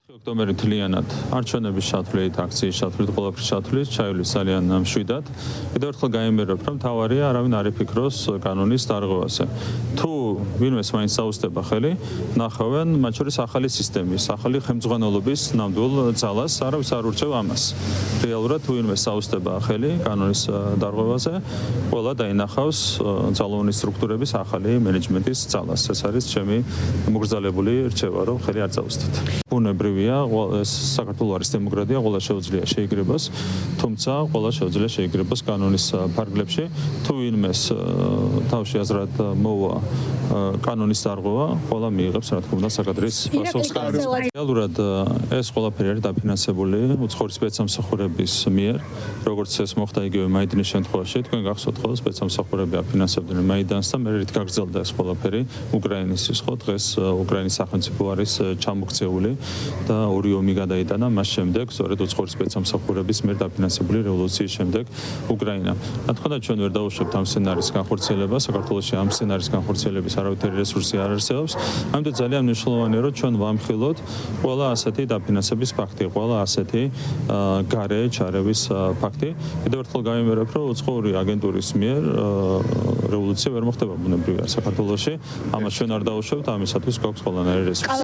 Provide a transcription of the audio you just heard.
ოქტომბერი თლიანად არჩევნების ჩათვლით, აქციის ჩათვლით, ყველაფრის ჩათვლით ჩაივლის ძალიან მშვიდად. კიდევ ერთხელ გაიმეორებ, რომ თავარია არავინ არ იფიქროს კანონის დარღვევაზე. თუ ვინმეს მაინც აუსდება ხელი, ნახავენ მათ შორის ახალი სისტემის, ახალი ხელმძღვანელობის ნამდვილ ძალას, არავის არ ურჩევ ამას. რეალურად თუ ვინმეს აუსდება ხელი კანონის დარღვევაზე, ყველა დაინახავს ძალოვანი სტრუქტურების ახალი მენეჯმენტის ძალას. ეს არის ჩემი მოგრძალებული რჩევა, რომ ხელი არ წაუსდეთ. ბუნებრივია, საქართველოს არის დემოკრატია, ყველა შეუძლია შეიგრებას, თუმცა ყველა შეუძლია შეიგრებას კანონის ფარგლებში. თუ ვინმეს თავში აზრად მოვა კანონის დარღვევა, ყველა მიიღებს, რა თქმა უნდა, საკადრის პასუხს. რეალურად ეს ყველაფერი არის დაფინანსებული უცხოური სპეცსამსახურების მიერ, როგორც ეს მოხდა იგივე მაიდანის შემთხვევაში. თქვენ გახსოვთ, ხო, სპეცსამსახურები აფინანსებდნენ მაიდანს და მე რით გაგრძელდა ეს ყველაფერი უკრაინისთვის, ხო, დღეს უკრაინის სახელმწიფო არის ჩამოქცეული და ორი ომი გადაიტანა მას შემდეგ, სწორედ უცხოური სპეცსამსახურების მიერ დაფინანსებული რევოლუციის შემდეგ უკრაინა. რა თქმა უნდა, ჩვენ ვერ დავუშვებთ ამ სცენარის განხორციელებას, საქართველოში ამ სცენარის განხორციელების არავითარი რესურსი არ არსებობს. ამიტომ ძალიან მნიშვნელოვანია, რომ ჩვენ ვამხილოთ ყველა ასეთი დაფინანსების ფაქტი, ყველა ასეთი გარე ჩარევის ფაქტი. კიდევ ერთხელ გავიმეორებ, რომ უცხოური აგენტურის მიერ რევოლუცია ვერ მოხდება ბუნებრივია საქართველოში. ამას ჩვენ არ დავუშვებთ, ამისათვის გვაქვს ყველანაირი რესურსი.